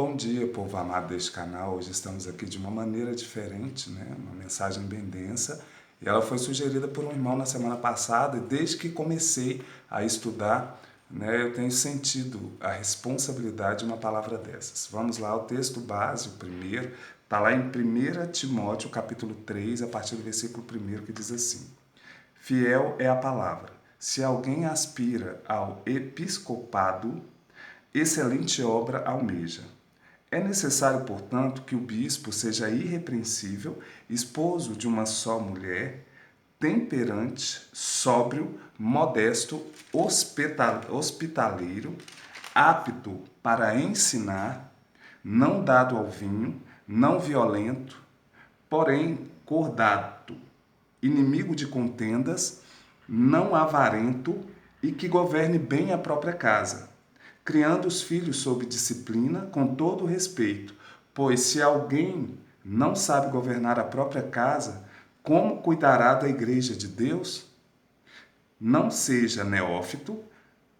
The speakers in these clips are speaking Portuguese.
Bom dia, povo amado deste canal. Hoje estamos aqui de uma maneira diferente, né? Uma mensagem bem densa. E ela foi sugerida por um irmão na semana passada, e desde que comecei a estudar, né, eu tenho sentido a responsabilidade de uma palavra dessas. Vamos lá, o texto base, o primeiro, está lá em 1 Timóteo, capítulo 3, a partir do versículo 1, que diz assim: Fiel é a palavra. Se alguém aspira ao episcopado, excelente obra almeja. É necessário, portanto, que o bispo seja irrepreensível, esposo de uma só mulher, temperante, sóbrio, modesto, hospitaleiro, apto para ensinar, não dado ao vinho, não violento, porém cordato, inimigo de contendas, não avarento e que governe bem a própria casa, criando os filhos sob disciplina, com todo o respeito, pois se alguém não sabe governar a própria casa, como cuidará da igreja de Deus? Não seja neófito,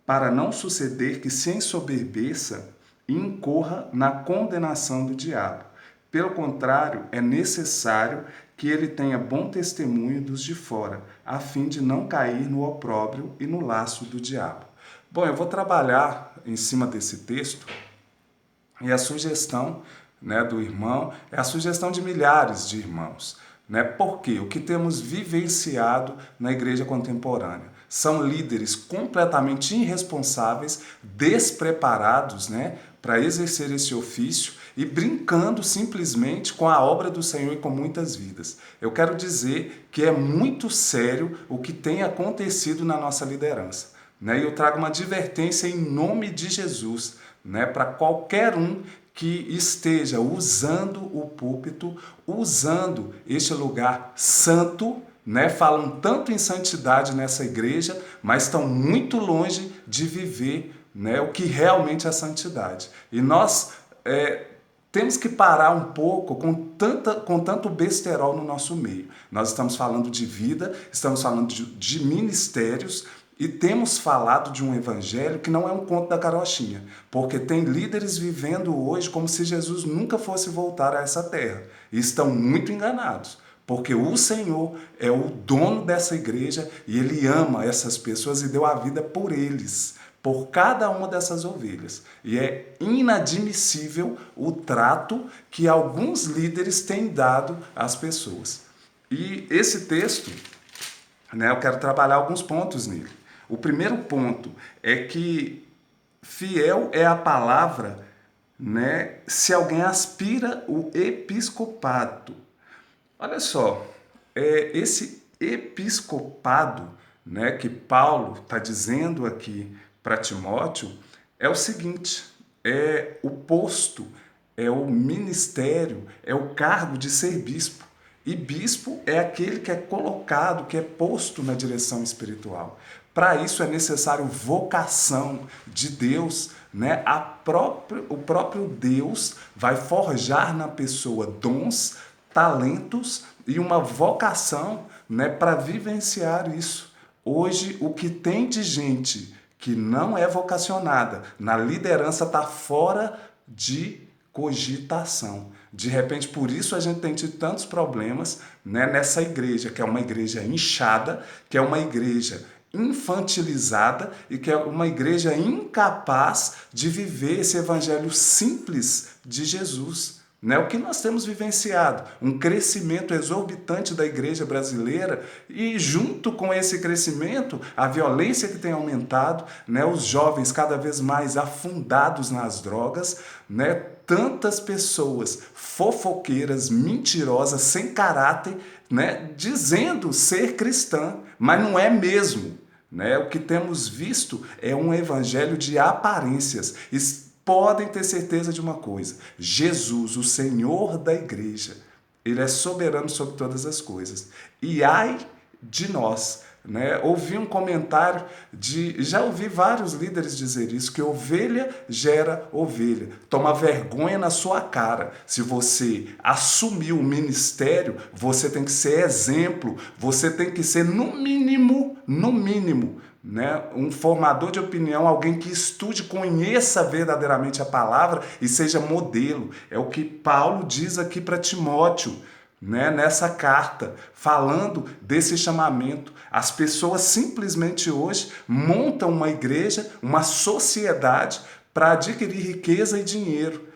para não suceder que se ensoberbeça e incorra na condenação do diabo. Pelo contrário, é necessário que ele tenha bom testemunho dos de fora, a fim de não cair no opróbrio e no laço do diabo. Bom, eu vou trabalhar em cima desse texto, e a sugestão, né, do irmão é a sugestão de milhares de irmãos. Né? Porque o que temos vivenciado na igreja contemporânea são líderes completamente irresponsáveis, despreparados, né, para exercer esse ofício e brincando simplesmente com a obra do Senhor e com muitas vidas. Eu quero dizer que é muito sério o que tem acontecido na nossa liderança. Né? E eu trago uma advertência em nome de Jesus, né, para qualquer um que esteja usando o púlpito, usando este lugar santo, né? Falam tanto em santidade nessa igreja, mas estão muito longe de viver, né, o que realmente é santidade. E nós temos que parar um pouco com tanto besterol no nosso meio. Nós estamos falando de vida, estamos falando de ministérios, e temos falado de um evangelho que não é um conto da carochinha, porque tem líderes vivendo hoje como se Jesus nunca fosse voltar a essa terra. E estão muito enganados, porque o Senhor é o dono dessa igreja e Ele ama essas pessoas e deu a vida por eles, por cada uma dessas ovelhas. E é inadmissível o trato que alguns líderes têm dado às pessoas. E esse texto, né, eu quero trabalhar alguns pontos nele. O primeiro ponto é que fiel é a palavra, né, se alguém aspira o episcopado. Olha só, esse episcopado, né, que Paulo está dizendo aqui para Timóteo é o seguinte: é o posto, é o ministério, é o cargo de ser bispo. E bispo é aquele que é colocado, que é posto na direção espiritual. Para isso é necessário vocação de Deus, né? O próprio Deus vai forjar na pessoa dons, talentos e uma vocação, né, para vivenciar isso. Hoje, o que tem de gente que não é vocacionada na liderança está fora de cogitação. De repente, por isso a gente tem tido tantos problemas, né, nessa igreja, que é uma igreja inchada, que é uma igreja infantilizada e que é uma igreja incapaz de viver esse evangelho simples de Jesus. Né? O que nós temos vivenciado? Um crescimento exorbitante da igreja brasileira e, junto com esse crescimento, a violência que tem aumentado, né? Os jovens cada vez mais afundados nas drogas, né? Tantas pessoas fofoqueiras, mentirosas, sem caráter, né? Dizendo ser cristã, mas não é mesmo. Né? O que temos visto é um evangelho de aparências. Podem ter certeza de uma coisa: Jesus, o Senhor da igreja, Ele é soberano sobre todas as coisas. E ai de nós né? Ouvi um comentário já ouvi vários líderes dizer isso, que ovelha gera ovelha. Toma vergonha na sua cara. Se você assumir o ministério, você tem que ser exemplo, você tem que ser no mínimo, né, um formador de opinião, alguém que estude, conheça verdadeiramente a palavra e seja modelo. É o que Paulo diz aqui para Timóteo, né, nessa carta, falando desse chamamento. As pessoas simplesmente hoje montam uma igreja, uma sociedade para adquirir riqueza e dinheiro.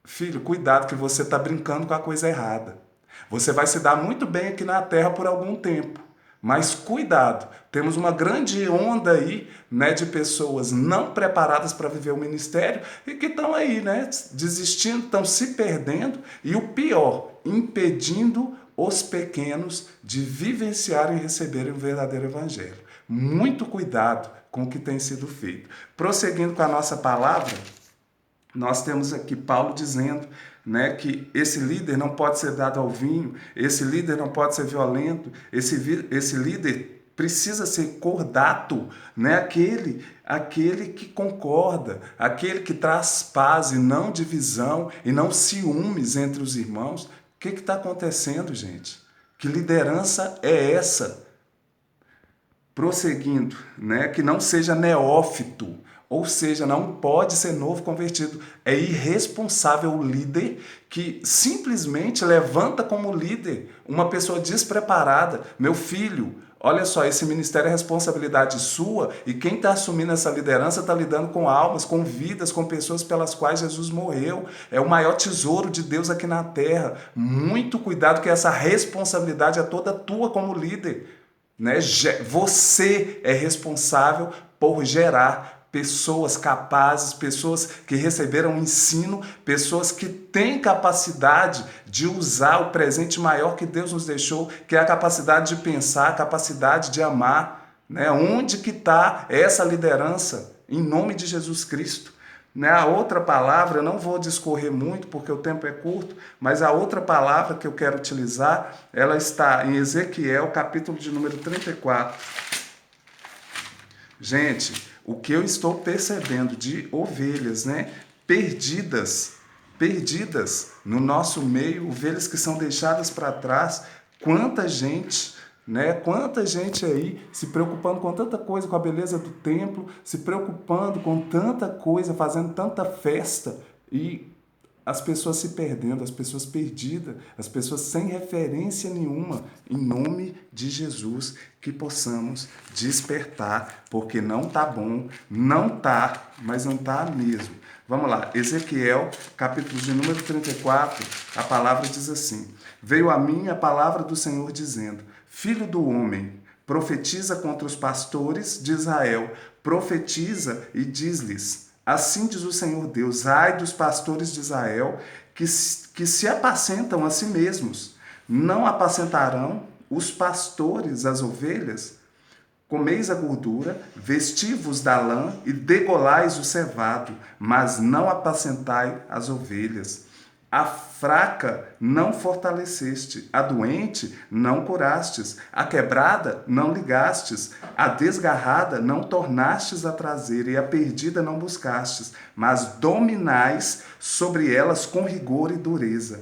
Filho, cuidado que você está brincando com a coisa errada. Você vai se dar muito bem aqui na terra por algum tempo, mas cuidado, temos uma grande onda aí, né, de pessoas não preparadas para viver o ministério e que estão aí, né, desistindo, estão se perdendo e o pior, impedindo os pequenos de vivenciarem e receberem o verdadeiro evangelho. Muito cuidado com o que tem sido feito. Prosseguindo com a nossa palavra, nós temos aqui Paulo dizendo, né, que esse líder não pode ser dado ao vinho, esse líder não pode ser violento, esse líder precisa ser cordato, né, aquele que concorda, aquele que traz paz e não divisão e não ciúmes entre os irmãos. O que está acontecendo, gente? Que liderança é essa? Prosseguindo, né, que não seja neófito, ou seja, não pode ser novo convertido. É irresponsável o líder que simplesmente levanta como líder uma pessoa despreparada. Meu filho, olha só, esse ministério é responsabilidade sua e quem está assumindo essa liderança está lidando com almas, com vidas, com pessoas pelas quais Jesus morreu. É o maior tesouro de Deus aqui na terra. Muito cuidado que essa responsabilidade é toda tua como líder, né? Você é responsável por gerar pessoas capazes, pessoas que receberam ensino, pessoas que têm capacidade de usar o presente maior que Deus nos deixou, que é a capacidade de pensar, a capacidade de amar, né? Onde que está essa liderança? Em nome de Jesus Cristo. Né? A outra palavra, eu não vou discorrer muito porque o tempo é curto, mas a outra palavra que eu quero utilizar, ela está em Ezequiel, capítulo de número 34. Gente, o que eu estou percebendo de ovelhas, né, perdidas no nosso meio, ovelhas que são deixadas para trás, quanta gente, né? Quanta gente aí se preocupando com tanta coisa, com a beleza do templo, se preocupando com tanta coisa, fazendo tanta festa e as pessoas se perdendo, as pessoas perdidas, as pessoas sem referência nenhuma. Em nome de Jesus, que possamos despertar, porque não tá bom, não tá, mas não tá mesmo. Vamos lá, Ezequiel, capítulo de número 34, a palavra diz assim: Veio a mim a palavra do Senhor dizendo: Filho do homem, profetiza contra os pastores de Israel, profetiza e diz-lhes: Assim diz o Senhor Deus, ai dos pastores de Israel, que se apacentam a si mesmos. Não apacentarão os pastores as ovelhas? Comeis a gordura, vestivos da lã e degolais o cevado, mas não apacentai as ovelhas. A fraca não fortaleceste, a doente não curastes, a quebrada não ligastes, a desgarrada não tornastes a trazer e a perdida não buscastes, mas dominais sobre elas com rigor e dureza.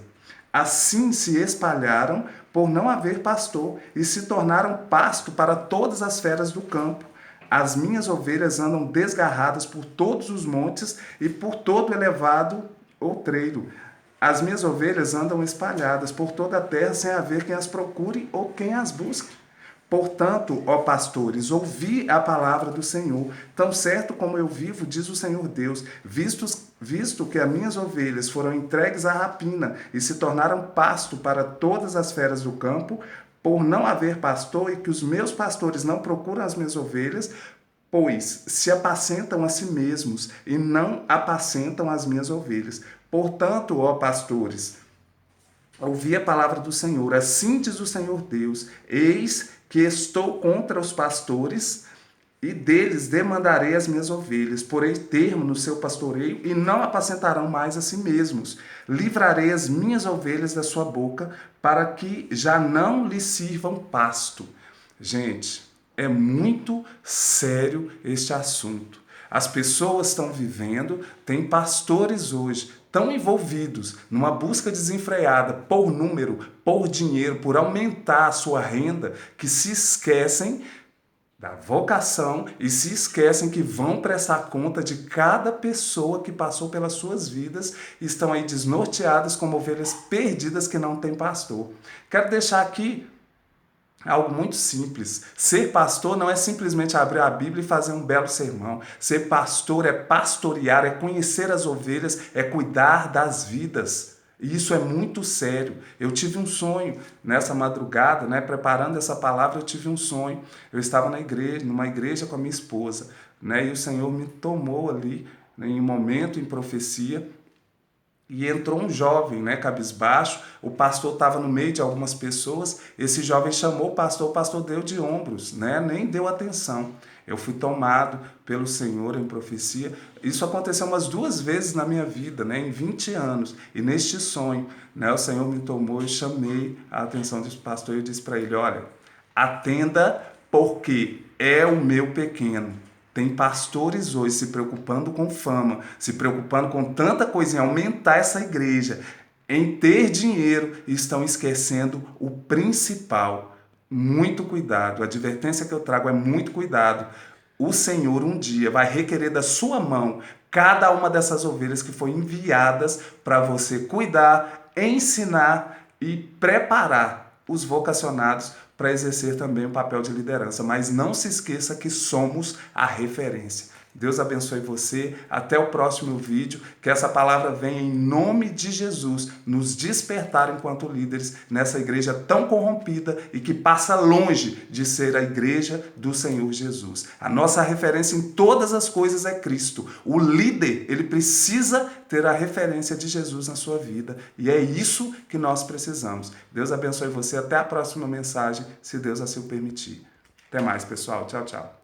Assim se espalharam por não haver pastor e se tornaram pasto para todas as feras do campo. As minhas ovelhas andam desgarradas por todos os montes e por todo elevado outreiro. As minhas ovelhas andam espalhadas por toda a terra sem haver quem as procure ou quem as busque. Portanto, ó pastores, ouvi a palavra do Senhor. Tão certo como eu vivo, diz o Senhor Deus, visto que as minhas ovelhas foram entregues à rapina e se tornaram pasto para todas as feras do campo, por não haver pastor e que os meus pastores não procuram as minhas ovelhas, pois se apacentam a si mesmos e não apacentam as minhas ovelhas. Portanto, ó pastores, ouvi a palavra do Senhor. Assim diz o Senhor Deus: eis que estou contra os pastores e deles demandarei as minhas ovelhas. Porei termo no seu pastoreio e não apacentarão mais a si mesmos. Livrarei as minhas ovelhas da sua boca para que já não lhes sirvam pasto. Gente, É muito sério este assunto. As pessoas estão vivendo, tem pastores hoje tão envolvidos numa busca desenfreada por número, por dinheiro, por aumentar a sua renda, que se esquecem da vocação e se esquecem que vão prestar conta de cada pessoa que passou pelas suas vidas e estão aí desnorteadas como ovelhas perdidas que não têm pastor. Quero deixar aqui algo muito simples. Ser pastor não é simplesmente abrir a Bíblia e fazer um belo sermão. Ser pastor é pastorear, é conhecer as ovelhas, é cuidar das vidas. E isso é muito sério. Eu tive um sonho nessa madrugada, né, preparando essa palavra, eu tive um sonho. Eu estava na igreja, numa igreja com a minha esposa, né, e o Senhor me tomou ali, né, em um momento, em profecia, e entrou um jovem, né, cabisbaixo. O pastor estava no meio de algumas pessoas. Esse jovem chamou o pastor deu de ombros, né, nem deu atenção. Eu fui tomado pelo Senhor em profecia. Isso aconteceu umas 2 vezes na minha vida, né, em 20 anos. E neste sonho, né, o Senhor me tomou e chamei a atenção desse pastor e eu disse para ele: olha, atenda, porque é o meu pequeno. Tem pastores hoje se preocupando com fama, se preocupando com tanta coisa em aumentar essa igreja, em ter dinheiro, e estão esquecendo o principal. Muito cuidado. A advertência que eu trago é muito cuidado. O Senhor um dia vai requerer da sua mão cada uma dessas ovelhas que foram enviadas para você cuidar, ensinar e preparar os vocacionados para exercer também o papel de liderança. Mas não se esqueça que somos a referência. Deus abençoe você. Até o próximo vídeo. Que essa palavra venha em nome de Jesus nos despertar enquanto líderes nessa igreja tão corrompida e que passa longe de ser a igreja do Senhor Jesus. A nossa referência em todas as coisas é Cristo. O líder, ele precisa ter a referência de Jesus na sua vida. E é isso que nós precisamos. Deus abençoe você. Até a próxima mensagem, se Deus assim o permitir. Até mais, pessoal. Tchau, tchau.